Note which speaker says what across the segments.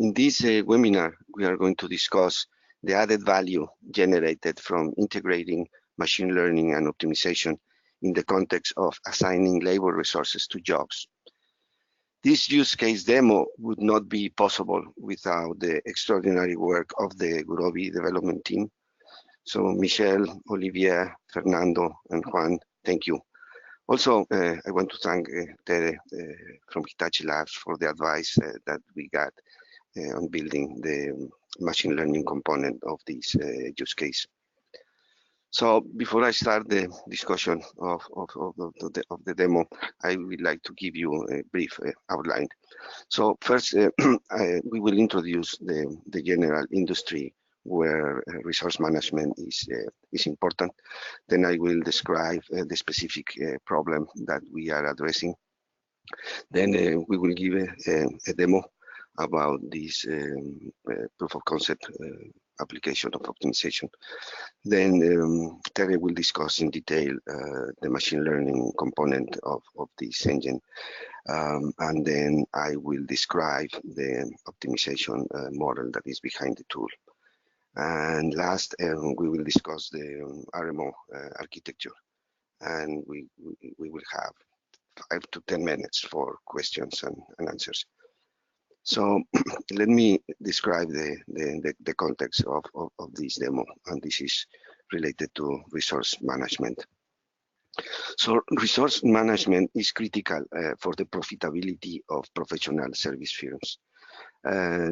Speaker 1: In this webinar, we are going to discuss the added value generated from integrating machine learning and optimization in the context of assigning labor resources to jobs. This use case demo would not be possible without the extraordinary work of the Gurobi development team. So Michelle, Olivier, Fernando, and Juan, thank you. Also, I want to thank Tere from Hitachi Labs for the advice that we got on building the machine learning component of this use case. So before I start the discussion of the demo, I would like to give you a brief outline. So first, we will introduce the general industry where resource management is important. Then I will describe the specific problem that we are addressing. Then we will give a demo about this proof of concept application of optimization. Then Tere will discuss in detail the machine learning component of this engine. And then I will describe the optimization model that is behind the tool. And last, we will discuss the RMO architecture, and we will have 5 to 10 minutes for questions and answers. So let me describe the context of this demo, and this is related to resource management. So resource management is critical for the profitability of professional service firms.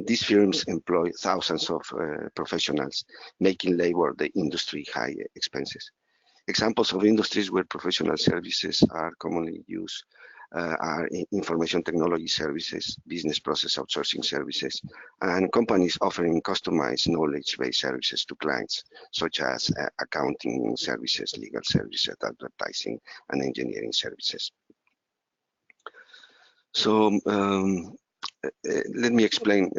Speaker 1: These firms employ thousands of professionals, making labor the industry high expenses. Examples of industries where professional services are commonly used are information technology services, business process outsourcing services, and companies offering customized knowledge-based services to clients, such as accounting services, legal services, advertising, and engineering services. So let me explain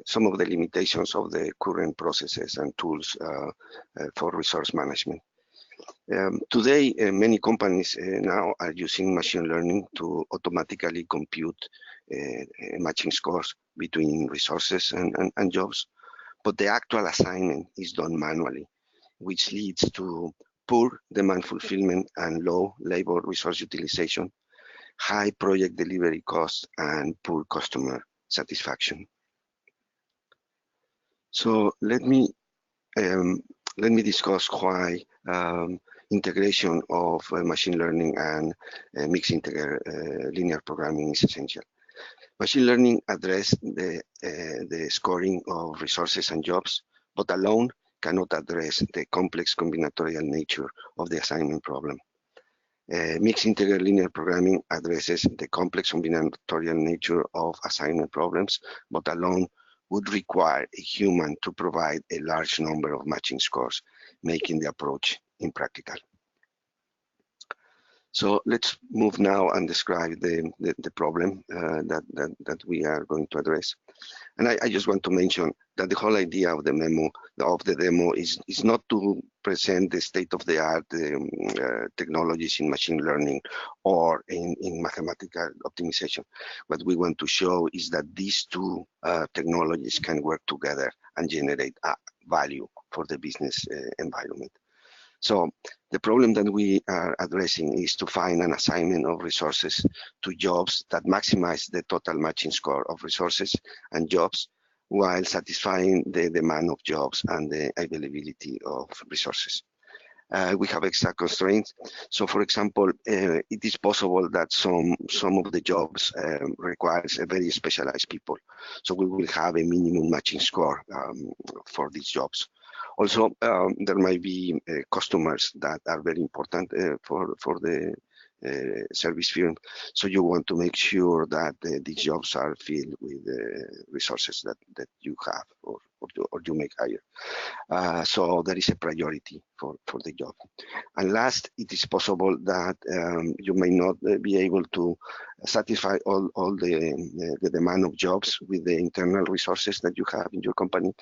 Speaker 1: some of the limitations of the current processes and tools for resource management. Today, many companies now are using machine learning to automatically compute matching scores between resources and jobs, but the actual assignment is done manually, which leads to poor demand fulfillment and low labor resource utilization, high project delivery costs, and poor customer satisfaction. So let me discuss why integration of machine learning and mixed integer linear programming is essential. Machine learning addresses the scoring of resources and jobs, but alone cannot address the complex combinatorial nature of the assignment problem. Mixed integer linear programming addresses the complex combinatorial nature of assignment problems, but alone would require a human to provide a large number of matching scores, making the approach impractical. So let's move now and describe the problem that we are going to address. And I just want to mention that the whole idea of the demo is not to present the state-of-the-art technologies in machine learning or in mathematical optimization. What we want to show is that these two technologies can work together and generate value for the business environment. So the problem that we are addressing is to find an assignment of resources to jobs that maximize the total matching score of resources and jobs while satisfying the demand of jobs and the availability of resources. We have exact constraints. So for example, it is possible that some of the jobs requires a very specialized people. So we will have a minimum matching score for these jobs. Also, there might be customers that are very important for the service firm. So you want to make sure that these jobs are filled with resources that you have or you make hire. So there is a priority for the job. And last, it is possible that you may not be able to satisfy all the demand of jobs with the internal resources that you have in your company.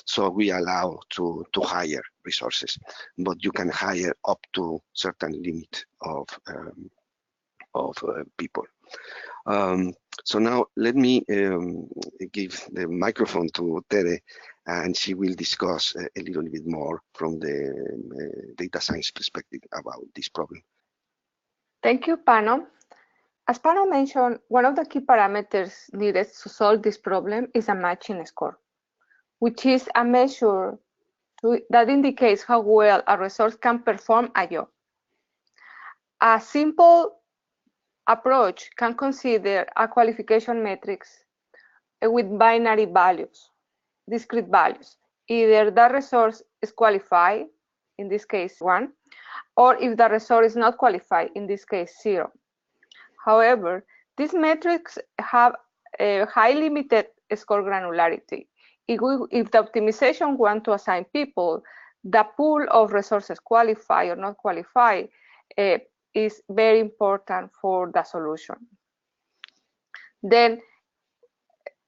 Speaker 1: So we allow to hire resources, but you can hire up to certain limit of people. So now let me give the microphone to Tere, and she will discuss a little bit more from the data science perspective about this problem.
Speaker 2: Thank you, Pano. As Pano mentioned, one of the key parameters needed to solve this problem is a matching score, which is a measure that indicates how well a resource can perform a job. A simple approach can consider a qualification matrix with binary values, discrete values. Either the resource is qualified, in this case 1, or if the resource is not qualified, in this case 0. However, these metrics have a high limited score granularity. If the optimization wants to assign people, the pool of resources qualified or not qualified is very important for the solution. Then,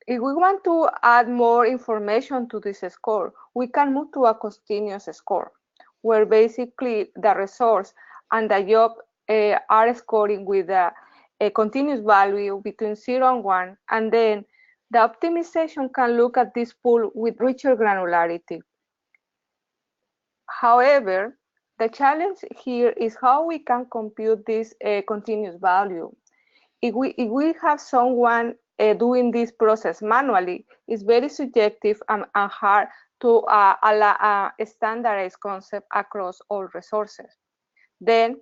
Speaker 2: if we want to add more information to this score, we can move to a continuous score, where basically the resource and the job are scoring with a continuous value between 0 and 1, and then the optimization can look at this pool with richer granularity. However, the challenge here is how we can compute this continuous value. If we have someone doing this process manually, it's very subjective and hard to standardize concept across all resources. Then,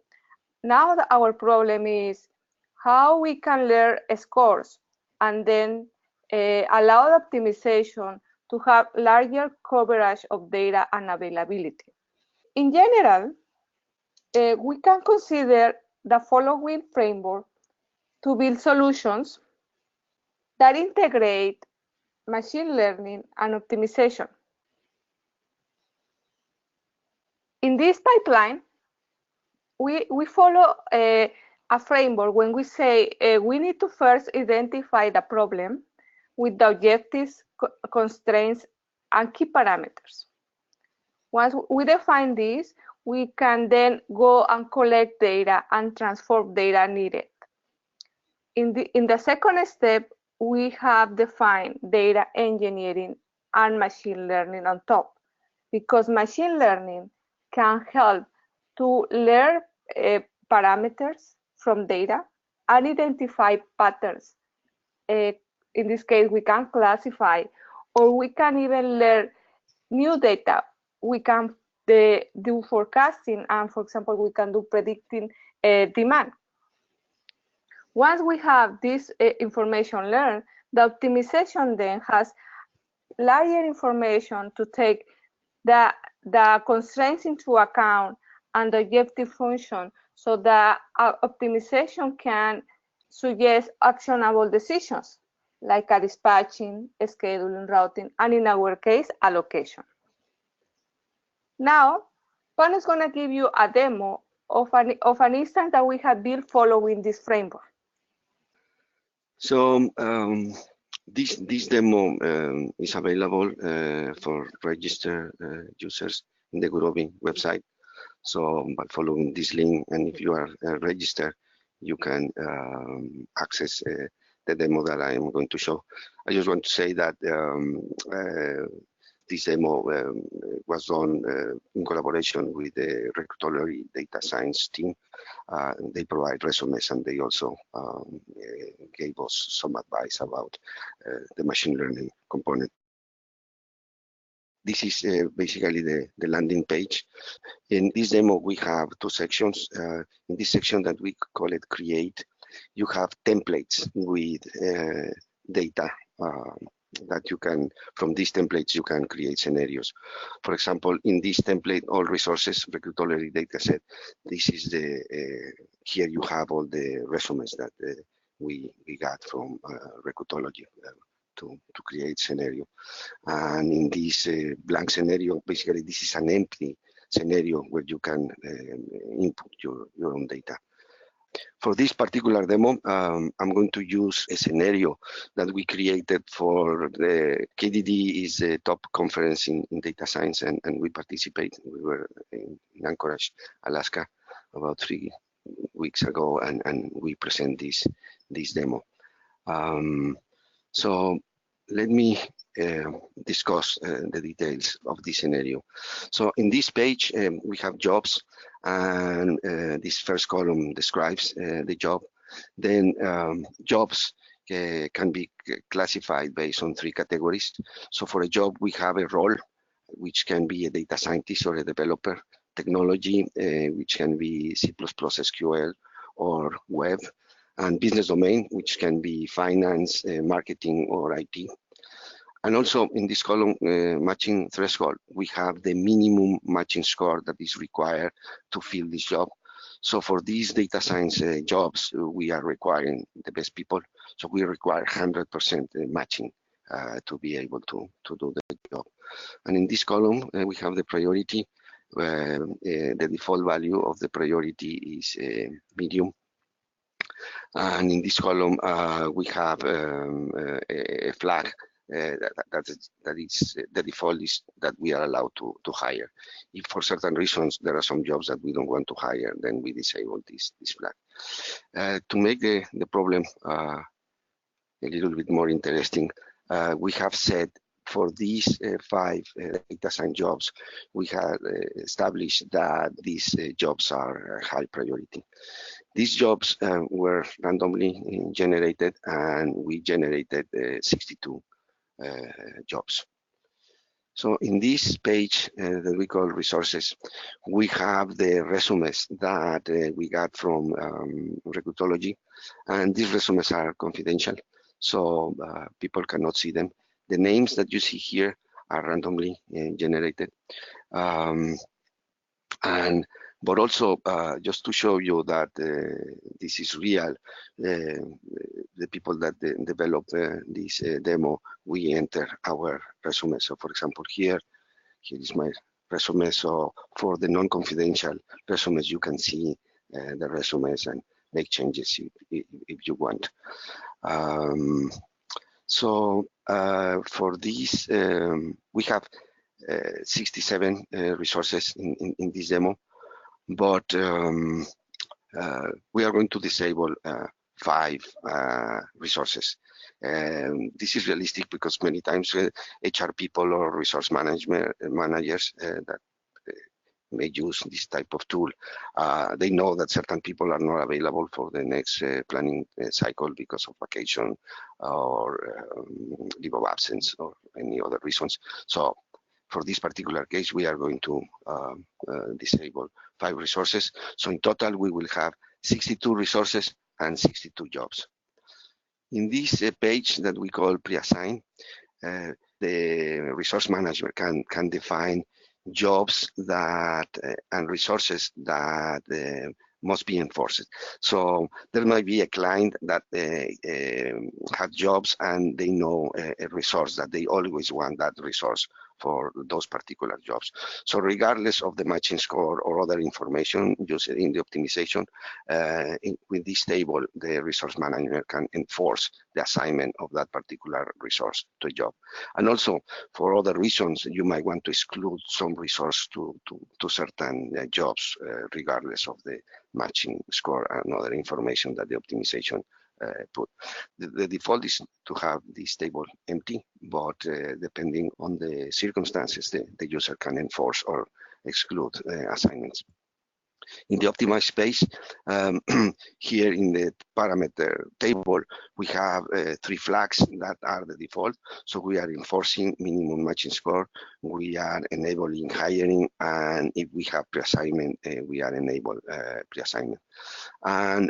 Speaker 2: now our problem is how we can learn scores and then allow the optimization to have larger coverage of data and availability. In general, we can consider the following framework to build solutions that integrate machine learning and optimization. In this pipeline, we follow a framework when we say we need to first identify the problem with the objectives, constraints, and key parameters. Once we define this, we can then go and collect data and transform data needed. In the second step, we have defined data engineering and machine learning on top, because machine learning can help to learn parameters from data and identify patterns. In this case, we can classify, or we can even learn new data. We can do forecasting, and for example, we can do predicting demand. Once we have this information learned, the optimization then has larger information to take the constraints into account and the objective function, so that optimization can suggest actionable decisions like a dispatching, scheduling, routing, and in our case, allocation. Now, Pan is going to give you a demo of an instance that we have built following this framework.
Speaker 1: So this demo is available for registered users in the Gurobi website. So by following this link, and if you are registered, you can access the demo that I am going to show. I just want to say that this demo was done in collaboration with the Recruitology data science team. They provide resumes, and they also gave us some advice about the machine learning component. This is basically the landing page. In this demo, we have two sections. In this section that we call it Create, you have templates with data that you can, from these templates, you can create scenarios. For example, in this template, all resources, Recruitology dataset, this is here you have all the resumes that we got from Recruitology to create scenario. And in this blank scenario, basically this is an empty scenario where you can input your own data. For this particular demo, I'm going to use a scenario that we created for the KDD is the top conference in data science, and we participate. We were in Anchorage, Alaska, about 3 weeks ago, and we present this demo. So let me discuss the details of this scenario. So in this page, we have jobs, and this first column describes the job. Then jobs can be classified based on 3 categories. So for a job, we have a role, which can be a data scientist or a developer, technology, which can be C++, SQL, or web, and business domain, which can be finance, marketing, or IT. And also in this column, matching threshold, we have the minimum matching score that is required to fill this job. So for these data science jobs, we are requiring the best people. So we require 100% matching to be able to do the job. And in this column, we have the priority. The default value of the priority is medium. And in this column, we have a flag that is the default is that we are allowed to hire. If for certain reasons there are some jobs that we don't want to hire, then we disable this flag. To make the problem a little bit more interesting, we have said for these 5 data science jobs, we have established that these jobs are high priority. These jobs were randomly generated, and we generated 62 jobs. So in this page that we call resources, we have the resumes that we got from Recruitology, and these resumes are confidential, so people cannot see them. The names that you see here are randomly generated. But also, just to show you that this is real, the people that develop this demo, we enter our resume. So for example, here is my resume. So for the non-confidential resumes, you can see the resumes and make changes if you want. So for this, we have 67 resources in this demo, but we are going to disable 5 resources. This is realistic because many times HR people or resource managers that may use this type of tool, they know that certain people are not available for the next planning cycle because of vacation or leave of absence or any other reasons. So for this particular case, we are going to disable 5 resources. So in total, we will have 62 resources and 62 jobs. In this page that we call pre-assign, the resource manager can define jobs that and resources that must be enforced. So there might be a client that have jobs and they know a resource that they always want that resource for those particular jobs. So regardless of the matching score or other information used in the optimization, with this table, the resource manager can enforce the assignment of that particular resource to a job. And also for other reasons, you might want to exclude some resource to certain jobs, regardless of the matching score and other information that the optimization put. The default is to have this table empty, but depending on the circumstances, the user can enforce or exclude assignments. In the optimized space, here in the parameter table, we have 3 flags that are the default. So we are enforcing minimum matching score, we are enabling hiring, and if we have pre-assignment, we are enable pre-assignment. And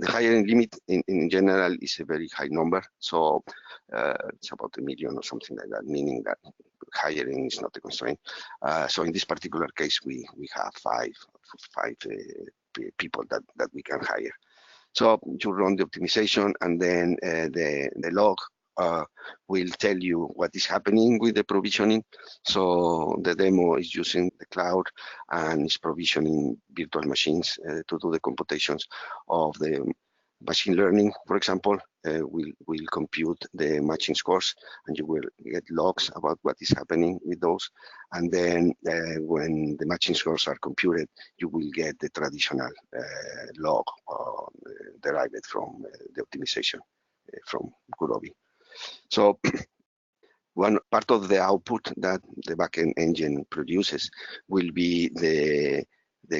Speaker 1: the hiring limit in general is a very high number. So it's about 1 million or something like that, meaning that hiring is not a constraint. So in this particular case, we have five people that we can hire. So you run the optimization, and then the log will tell you what is happening with the provisioning. So the demo is using the cloud and is provisioning virtual machines to do the computations of the machine learning, for example. Will compute the matching scores, and you will get logs about what is happening with those. And then when the matching scores are computed, you will get the traditional log derived from the optimization from Gurobi. So one part of the output that the backend engine produces will be the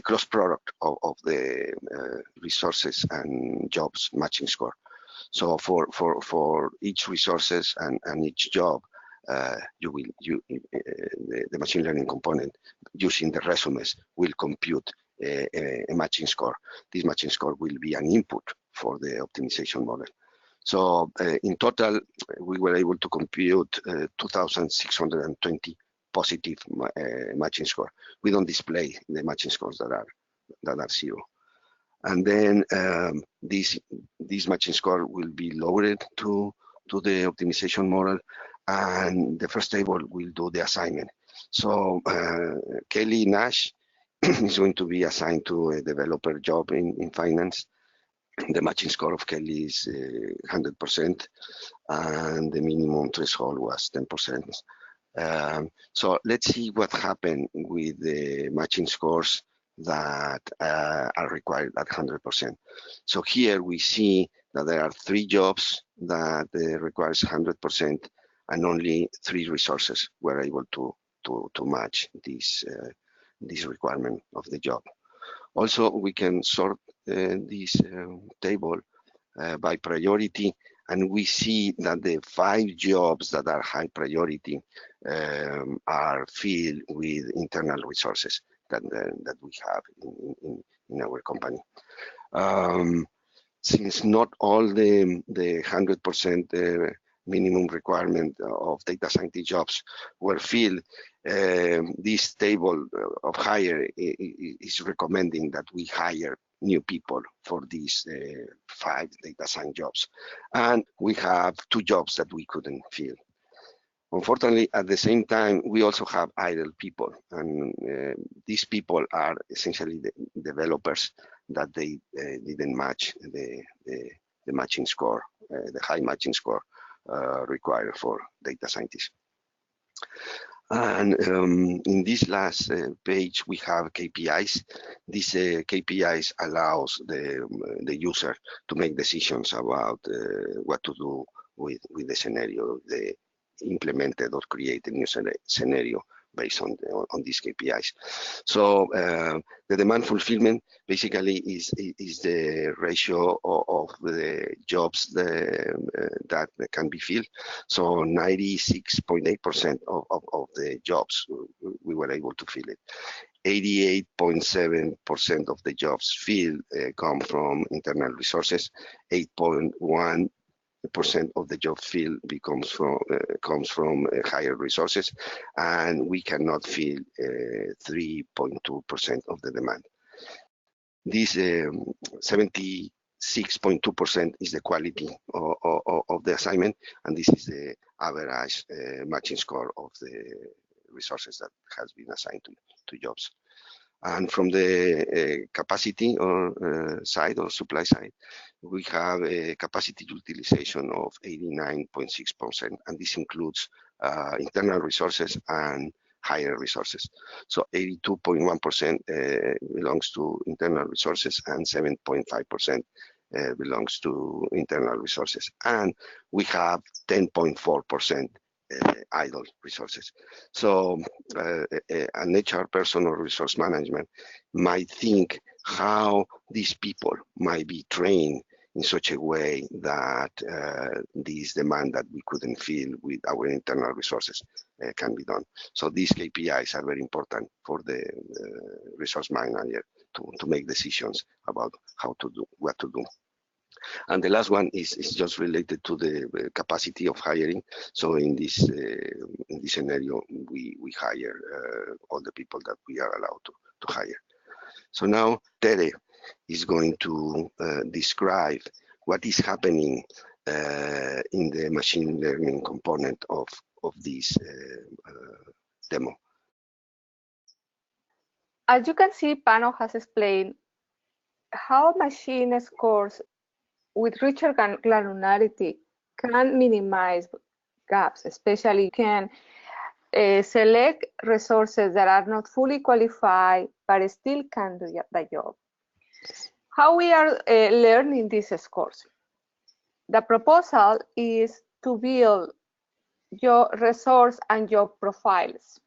Speaker 1: cross product of the resources and jobs matching score. So for each resources and each job, the machine learning component using the resumes will compute a matching score. This matching score will be an input for the optimization model. So in total, we were able to compute 2,620 positive matching score. We don't display the matching scores that are zero. And then this matching score will be loaded to the optimization model, and the first table will do the assignment. So Kelly Nash is going to be assigned to a developer job in finance. The matching score of Kelly is 100%, and the minimum threshold was 10%. So let's see what happened with the matching scores that are required at 100%. So here we see that there are 3 jobs that requires 100%, and only 3 resources were able to match this requirement of the job. Also, we can sort this table by priority, and we see that the 5 jobs that are high priority are filled with internal resources that we have in our company. Since not all the 100% minimum requirement of data scientist jobs were filled, this table of hire is recommending that we hire new people for these 5 data science jobs. And we have 2 jobs that we couldn't fill. Unfortunately, at the same time, we also have idle people, and these people are essentially the developers that they didn't match the matching score, the high matching score required for data scientists. And in this last page, we have KPIs. These KPIs allows the user to make decisions about what to do with the scenario, the implemented or created new scenario based on these KPIs. So the demand fulfillment basically is the ratio of the jobs that can be filled. So 96.8% of the jobs we were able to fill it. 88.7% of the jobs filled come from internal resources. 8.1% of the job field comes from higher resources, and we cannot fill 3.2% of the demand. This 76.2% is the quality of the assignment, and this is the average matching score of the resources that has been assigned to jobs. And from the capacity or side or supply side, we have a capacity utilization of 89.6%, and this includes internal resources and higher resources. So 82.1% belongs to internal resources, and 7.5% belongs to internal resources. And we have 10.4% idle resources. So an HR person or resource management might think how these people might be trained in such a way that this demand that we couldn't fill with our internal resources can be done. So these KPIs are very important for the resource manager to make decisions about how to do, what to do. And the last one is just related to the capacity of hiring. So in this scenario, we hire all the people that we are allowed to hire. So now Tere is going to describe what is happening in the machine learning component of this demo.
Speaker 2: As you can see, Pano has explained how machine scores with richer granularity can minimize gaps, especially can select resources that are not fully qualified but still can do the job. How we are learning these scores? The proposal is to build your resource and job profiles.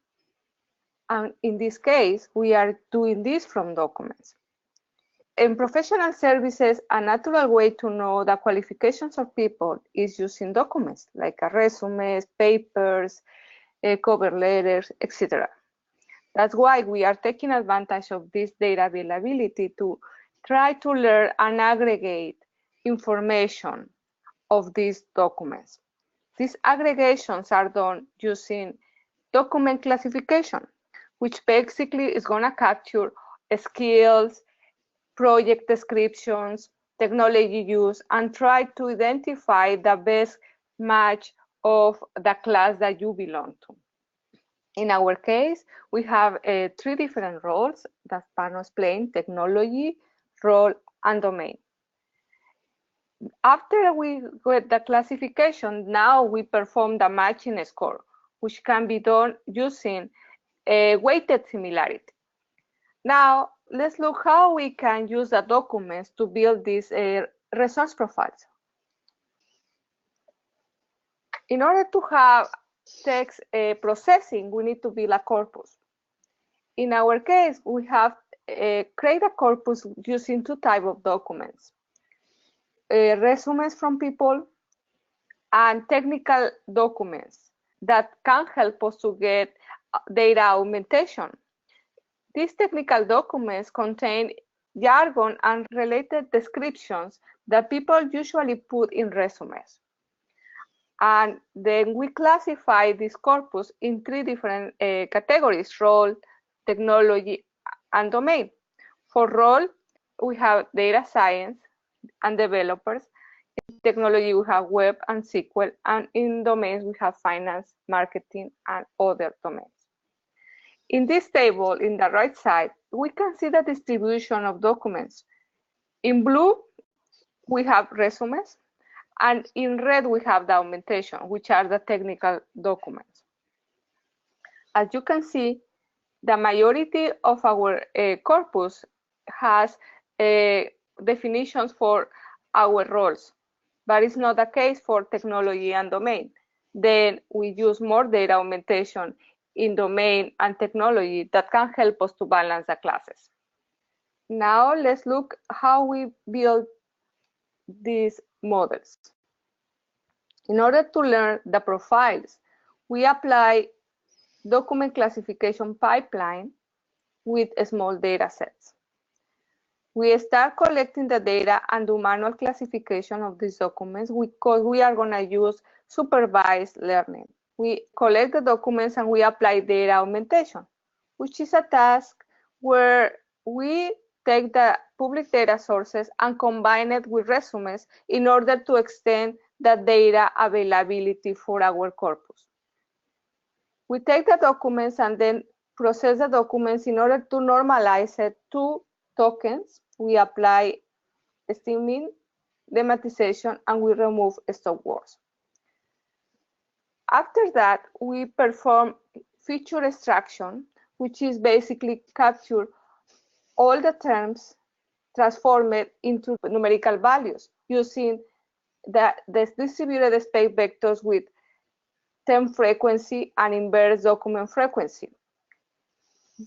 Speaker 2: And in this case, we are doing this from documents. In professional services, a natural way to know the qualifications of people is using documents like resumes, papers, cover letters, etc. That's why we are taking advantage of this data availability to try to learn and aggregate information of these documents. These aggregations are done using document classification, which basically is going to capture skills, project descriptions, technology use, and try to identify the best match of the class that you belong to. In our case, we have 3 different roles that Pano explained: technology, role, and domain. After we get the classification, now we perform the matching score, which can be done using a weighted similarity. Now, let's look how we can use the documents to build these resource profiles. In order to have text processing, we need to build a corpus. In our case, we have created a corpus using 2 types of documents: resumes from people and technical documents that can help us to get data augmentation. These technical documents contain jargon and related descriptions that people usually put in resumes. And then we classify this corpus in 3 different categories: role, technology, and domain. For role, we have data science and developers. In technology, we have web and SQL. And in domains, we have finance, marketing, and other domains. In this table, in the right side, we can see the distribution of documents. In blue, we have resumes, and in red, we have the augmentation, which are the technical documents. As you can see, the majority of our corpus has definitions for our roles, but it's not the case for technology and domain. Then we use more data augmentation in domain and technology that can help us to balance the classes. Now let's look how we build these models. In order to learn the profiles, we apply document classification pipeline with small data sets. We start collecting the data and do manual classification of these documents because we are going to use supervised learning. We collect the documents and we apply data augmentation, which is a task where we take the public data sources and combine it with resumes in order to extend the data availability for our corpus. We take the documents and then process the documents in order to normalize it to tokens. We apply stemming, dematization, and we remove stop words. After that, we perform feature extraction, which is basically capture all the terms, transform it into numerical values using the distributed space vectors with term frequency and inverse document frequency.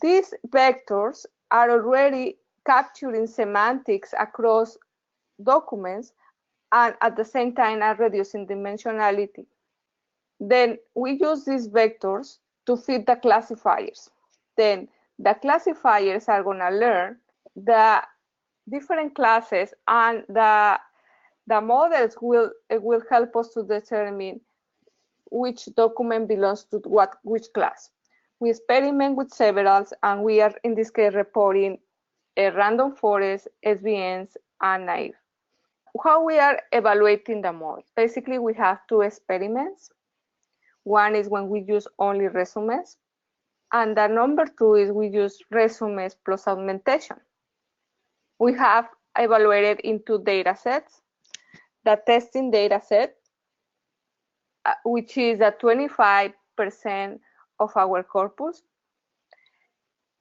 Speaker 2: These vectors are already capturing semantics across documents and at the same time are reducing dimensionality. Then we use these vectors to feed the classifiers. Then the classifiers are going to learn the different classes, and the models will help us to determine which document belongs to which class. We experiment with several, and we are in this case reporting a random forest, SVNs, and naive. How we are evaluating the model? Basically, we have 2 experiments. One is when we use only resumes, and the number 2 is we use resumes plus augmentation. We have evaluated in 2 data sets. The testing data set, which is a 25% of our corpus.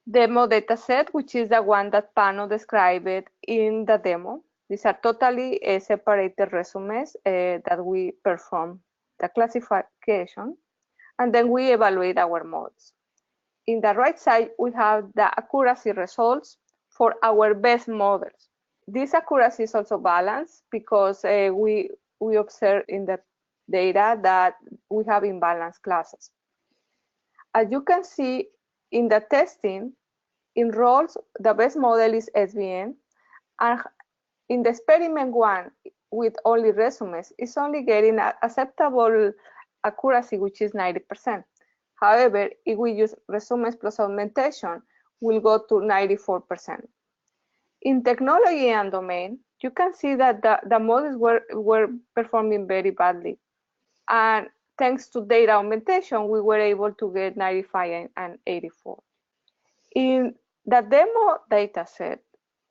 Speaker 2: Demo data set, which is the one that Pano described in the demo. These are totally separated resumes that we perform the classification, and then we evaluate our models. In the right side, we have the accuracy results for our best models. This accuracy is also balanced because we observe in the data that we have imbalanced classes. As you can see in the testing, in roles, the best model is SVM, and in the experiment one with only resumes, it's only getting an acceptable accuracy, which is 90%. However, if we use resumes plus augmentation, we'll go to 94%. In technology and domain, you can see that the models were performing very badly. And thanks to data augmentation, we were able to get 95 and 84. In the demo dataset,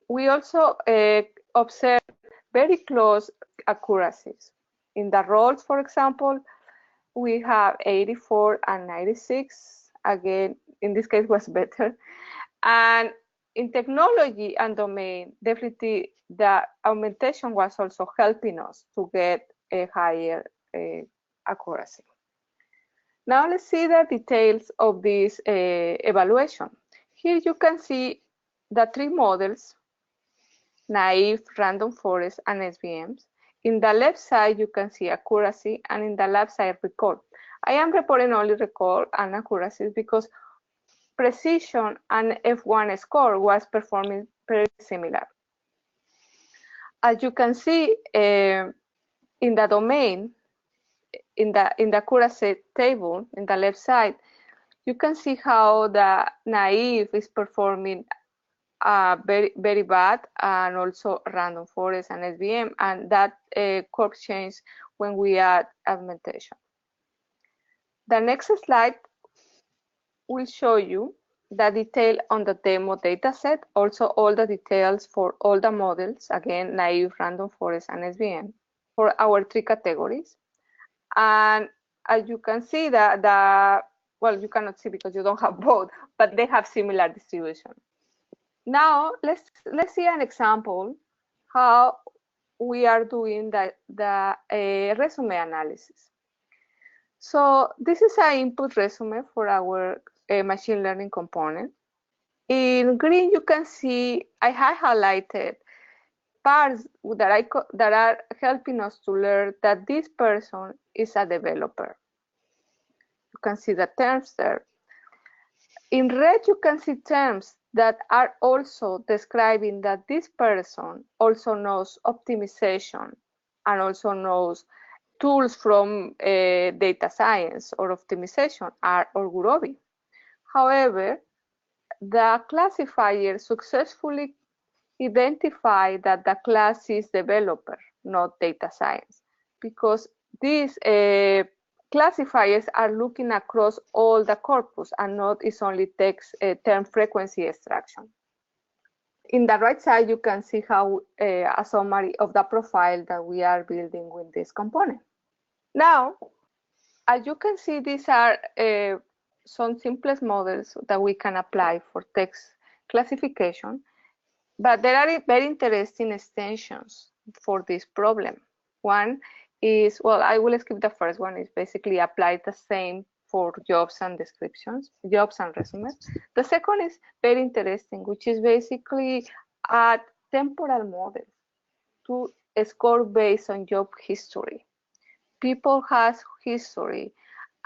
Speaker 2: we also observe very close accuracies. In the roles, for example, we have 84 and 96. Again, in this case was better. And in technology and domain, definitely the augmentation was also helping us to get a higher accuracy. Now let's see the details of this evaluation. Here you can see the three models, naive, random forest, and SVMs. In the left side, you can see accuracy, and in the left side, recall. I am reporting only recall and accuracies because precision and F1 score was performing very similar. As you can see in the domain, in the accuracy table in the left side, you can see how the naive is performing very, very bad, and also random forest and SVM, and that curve change when we add augmentation. The next slide will show you the detail on the demo dataset, also all the details for all the models, again, naive, random forest, and SVM, for our three categories. And as you can see, well, you cannot see because you don't have both, but they have similar distribution. Now let's see an example how we are doing the resume analysis. So this is an input resume for our machine learning component. In green, you can see I have highlighted parts that are helping us to learn that this person is a developer. You can see the terms there. In red, you can see terms that are also describing that this person also knows optimization and also knows tools from data science or optimization, R or Gurobi. However, the classifier successfully identified that the class is developer, not data science, because these classifiers are looking across all the corpus and not is only text term frequency extraction. In the right side, you can see how a summary of the profile that we are building with this component. Now, as you can see, these are some simplest models that we can apply for text classification, but there are very interesting extensions for this problem. One is, well, I will skip the first one, is basically apply the same for jobs and descriptions, jobs and resumes. The second is very interesting, which is basically add temporal models to score based on job history. People has history,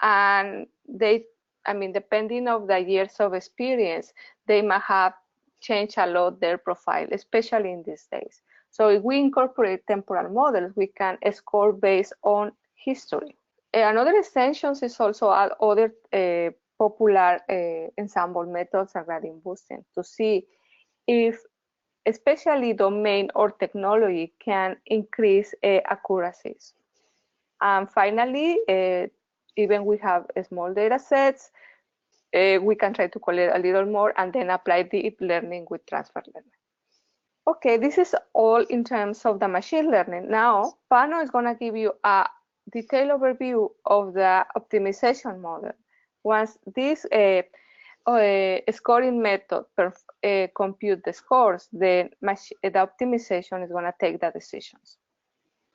Speaker 2: and they, I mean, depending on the years of experience, they might have changed a lot their profile, especially in these days. So if we incorporate temporal models, we can score based on history. Another extension is also add other popular ensemble methods and gradient boosting to see if especially domain or technology can increase accuracies. And finally, even we have small data sets, we can try to collect a little more and then apply deep learning with transfer learning. Okay, this is all in terms of the machine learning. Now, Pano is going to give you a detailed overview of the optimization model. Once this scoring method compute the scores, the optimization is going to take the decisions.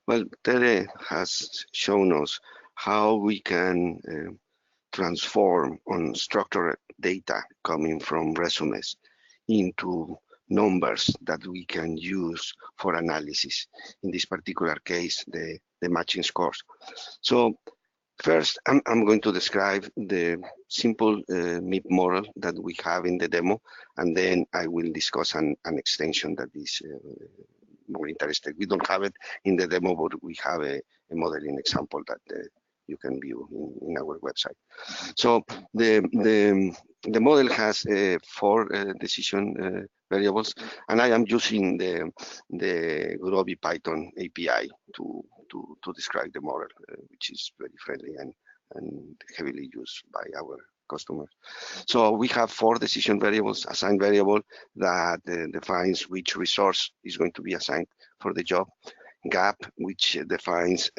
Speaker 1: Well, Tere has shown us how we can transform unstructured data coming from resumes into numbers that we can use for analysis. In this particular case, the matching scores. So first, I'm going to describe the simple MIP model that we have in the demo, and then I will discuss an extension that is more interesting. We don't have it in the demo, but we have a modeling example that you can view in our website. So the model has 4 decision variables, and I am using the Gurobi Python API to describe the model, which is very friendly and heavily used by our customers. So we have 4 decision variables: assigned variable that defines which resource is going to be assigned for the job; gap, which defines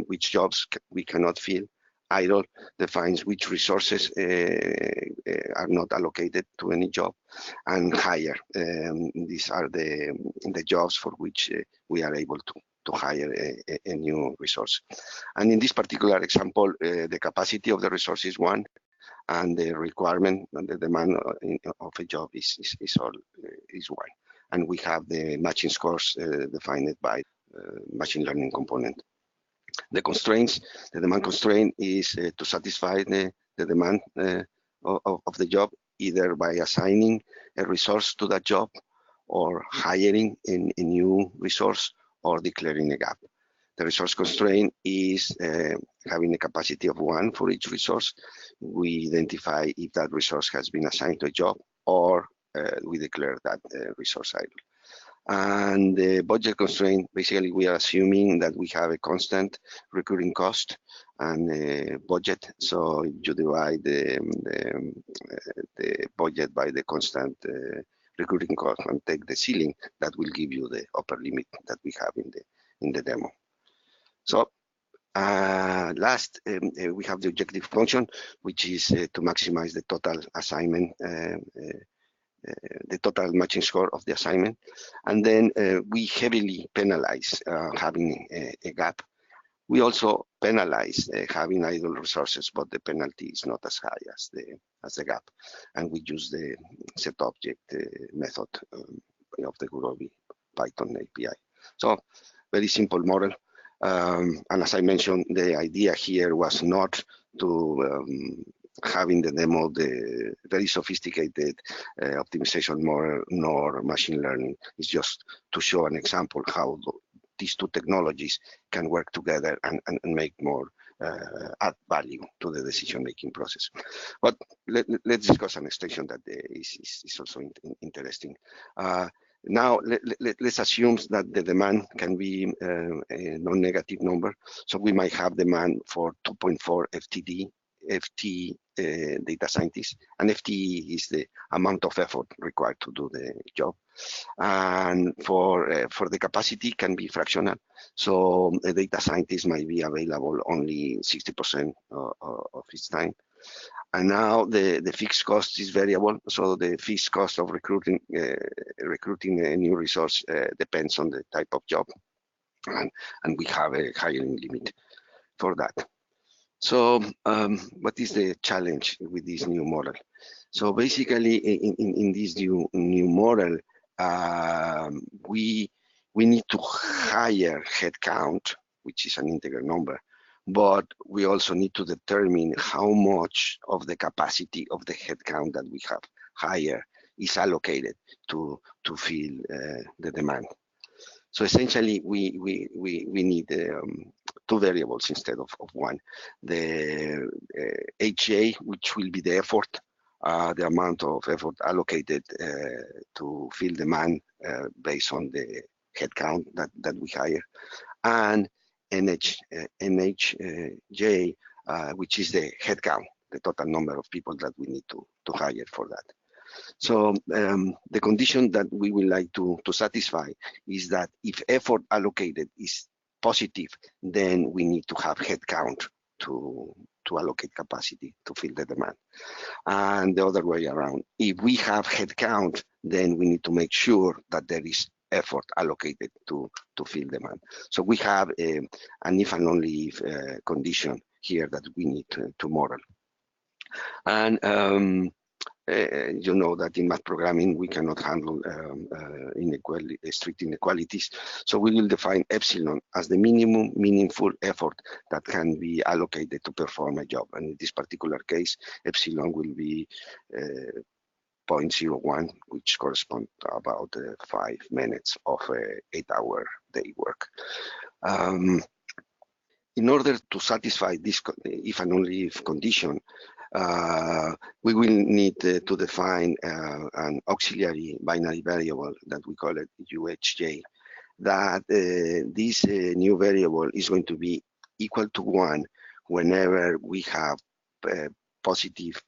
Speaker 1: which jobs we cannot fill; idle defines which resources are not allocated to any job; and hire, these are the jobs for which we are able to hire a new resource. And in this particular example, the capacity of the resource is 1, and the requirement and the demand of a job is 1. And we have the matching scores defined by machine learning component. The constraints, the demand constraint is to satisfy the demand of the job, either by assigning a resource to that job, or hiring a new resource, or declaring a gap. The resource constraint is having a capacity of 1 for each resource. We identify if that resource has been assigned to a job, or we declare that resource idle. And the budget constraint, basically we are assuming that we have a constant recurring cost and budget. So if you divide the budget by the constant recurring cost and take the ceiling, that will give you the upper limit that we have in the demo. So last, we have the objective function, which is to maximize the total assignment, the total matching score of the assignment. And then we heavily penalize having a gap. We also penalize having idle resources, but the penalty is not as high as the gap. And we use the set object method of the Gurobi Python API. So very simple model. And as I mentioned, the idea here was not to having the demo the very sophisticated optimization model nor machine learning. It's just to show an example how these 2 technologies can work together and make more add value to the decision-making process. But let's discuss an extension that is also interesting. Now, let's assume that the demand can be a non-negative number. So we might have demand for 2.4 FTE data scientists, and FTE is the amount of effort required to do the job. And for the capacity can be fractional. So a data scientist might be available only 60% of his time. And now the fixed cost is variable. So the fixed cost of recruiting a new resource depends on the type of job, and we have a hiring limit for that. So what is the challenge with this new model? So basically, in this new model, we need to hire headcount, which is an integer number, but we also need to determine how much of the capacity of the headcount that we have hired is allocated to fill the demand. So essentially, we need 2 variables instead of 1. The HA, which will be the effort, the amount of effort allocated to fill demand based on the headcount that we hire, and NHJ, which is the headcount, the total number of people that we need to hire for that. So the condition that we would like to satisfy is that if effort allocated is positive, then we need to have headcount to to allocate capacity to fill the demand. And the other way around, if we have headcount, then we need to make sure that there is effort allocated to fill demand. So we have an if and only if condition here that we need to model. And you know that in math programming, we cannot handle strict inequalities. So we will define epsilon as the minimum meaningful effort that can be allocated to perform a job. And in this particular case, epsilon will be 0.01, which corresponds to about 5 minutes of an 8-hour day work. In order to satisfy this if and only if condition, we will need to define an auxiliary binary variable that we call it UHJ, that this new variable is going to be equal to 1 whenever we have positive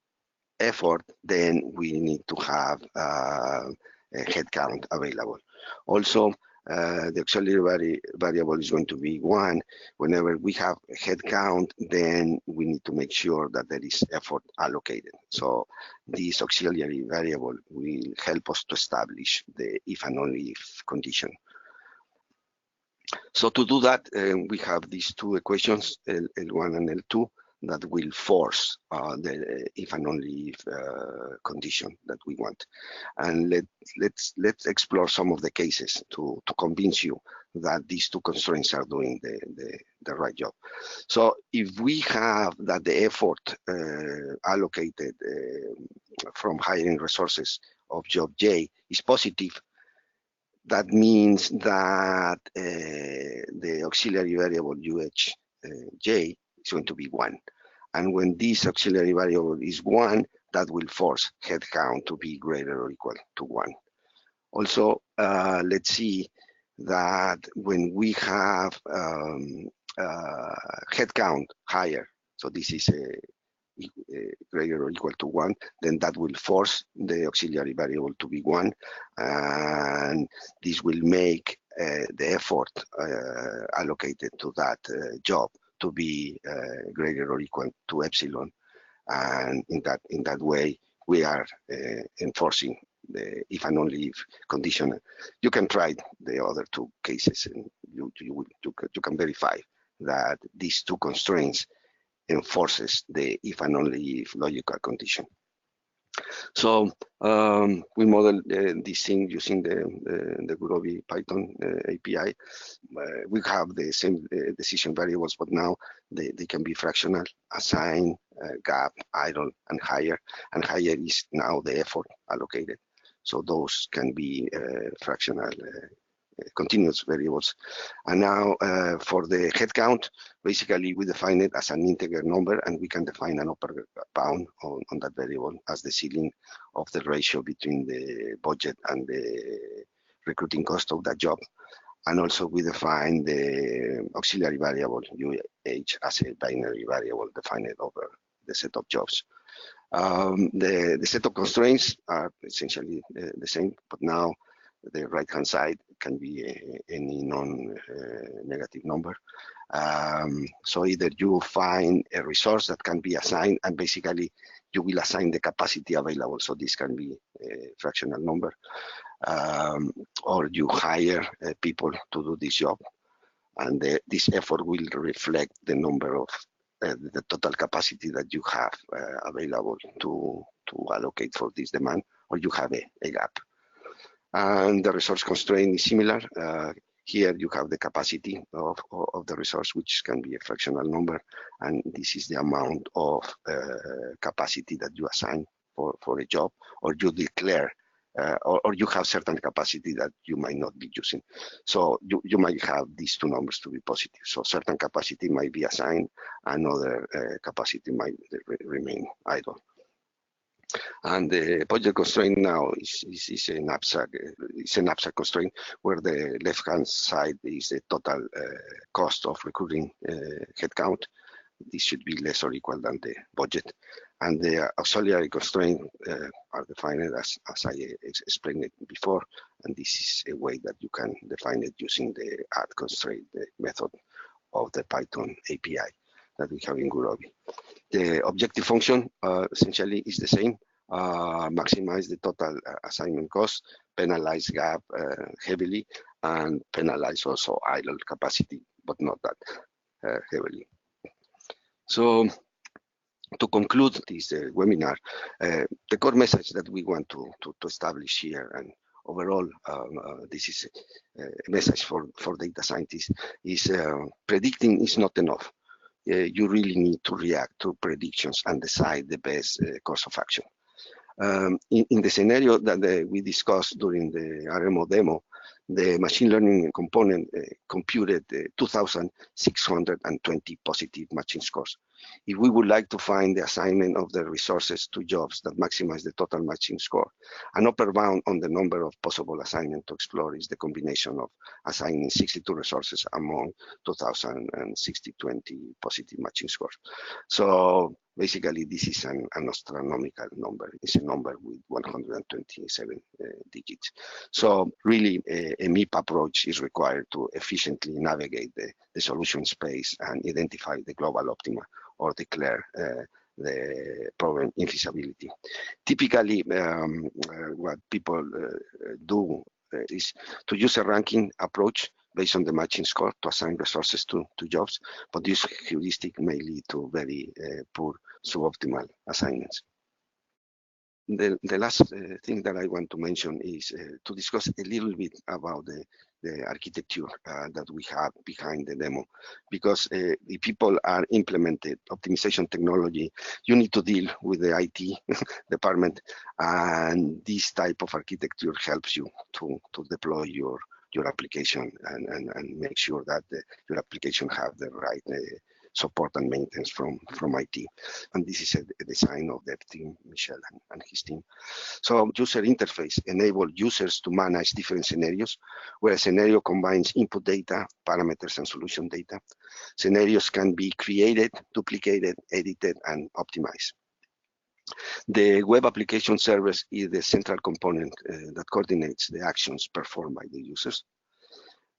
Speaker 1: effort, then we need to have a headcount available. Also, the auxiliary variable is going to be 1. Whenever we have a headcount, then we need to make sure that there is effort allocated. So this auxiliary variable will help us to establish the if and only if condition. So to do that, we have these two equations, L1 and L2, that will force the if and only if condition that we want. And let's explore some of the cases to convince you that these two constraints are doing the right job. So if we have that the effort allocated from hiring resources of job J is positive, that means that the auxiliary variable UHJ is going to be 1. And when this auxiliary variable is 1, that will force headcount to be greater or equal to 1. Also, let's see that when we have headcount higher, so this is greater or equal to 1, then that will force the auxiliary variable to be 1, and this will make the effort allocated to that job to be greater or equal to epsilon, and in that way we are enforcing the if and only if condition. You can try the other two cases, and you can verify that these two constraints enforces the if and only if logical condition. So we model this thing using the Gurobi Python API. We have the same decision variables, but now they can be fractional, assign, gap, idle, and higher. And higher is now the effort allocated. So those can be fractional continuous variables. And now for the headcount, basically we define it as an integer number, and we can define an upper bound on that variable as the ceiling of the ratio between the budget and the recruiting cost of that job. And also we define the auxiliary variable UH as a binary variable defined over the set of jobs. The set of constraints are essentially the same, but now the right-hand side can be any non-negative number. So either you find a resource that can be assigned, and basically you will assign the capacity available. So this can be a fractional number, or you hire people to do this job, and this effort will reflect the number of the total capacity that you have available to allocate for this demand, or you have a gap. And the resource constraint is similar. Here you have the capacity of the resource, which can be a fractional number, and this is the amount of capacity that you assign for a job, or you declare, or you have certain capacity that you might not be using. So you might have these two numbers to be positive. So certain capacity might be assigned, another capacity might remain idle. And the budget constraint now is an abstract. It's an abstract constraint where the left-hand side is the total cost of recruiting headcount. This should be less or equal than the budget. And the auxiliary constraint are defined as I explained it before. And this is a way that you can define it using the add constraint method of the Python API that we have in Gurobi. The objective function essentially is the same. Maximize the total assignment cost, penalize gap heavily, and penalize also idle capacity, but not that heavily. So to conclude this webinar, the core message that we want to establish here, and overall this is a message for data scientists, is predicting is not enough. You really need to react to predictions and decide the best course of action. In the scenario that we discussed during the RMO demo, the machine learning component computed 2,620 positive matching scores. If we would like to find the assignment of the resources to jobs that maximize the total matching score, an upper bound on the number of possible assignments to explore is the combination of assigning 62 resources among 2,620 positive matching scores. So basically, this is an astronomical number. It's a number with 127 digits. So really, a MIP approach is required to efficiently navigate the solution space and identify the global optima or declare the problem infeasibility. Typically, what people do is to use a ranking approach based on the matching score to assign resources to jobs, but this heuristic may lead to very poor suboptimal assignments. The last thing that I want to mention is to discuss a little bit about the architecture that we have behind the demo, because if people are implemented optimization technology, you need to deal with the IT department, and this type of architecture helps you to deploy your application and make sure that your application have the right support and maintenance from IT. And this is a design of the team, Michel and his team. So user interface enable users to manage different scenarios, where a scenario combines input data, parameters, and solution data. Scenarios can be created, duplicated, edited, and optimized. The web application service is the central component that coordinates the actions performed by the users.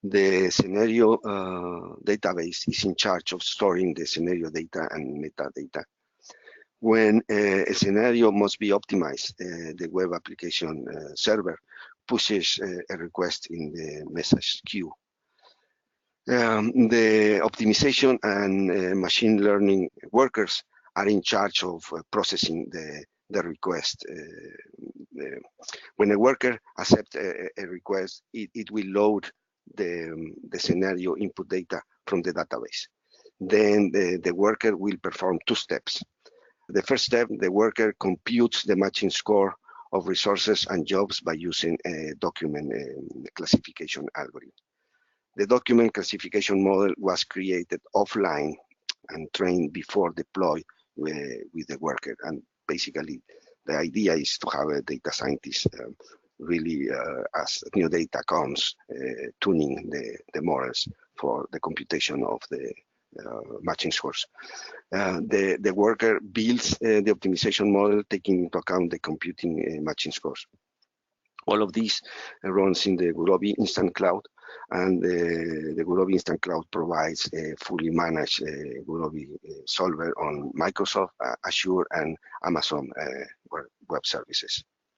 Speaker 1: The scenario database is in charge of storing the scenario data and metadata. When a scenario must be optimized, the web application server pushes a request in the message queue. The optimization and machine learning workers are in charge of processing the request. When a worker accepts a request, it will load the scenario input data from the database. Then the worker will perform two steps. The first step, the worker computes the matching score of resources and jobs by using a document classification algorithm. The document classification model was created offline and trained before deploy with the worker. And basically, the idea is to have a data scientist really, as new data comes, tuning the models for the computation of the matching scores. The worker builds the optimization model, taking into account the computing matching scores. All of this runs in the Gurobi Instant Cloud, and the Gurobi Instant Cloud provides a fully managed Gurobi solver on Microsoft, Azure, and Amazon Web Services.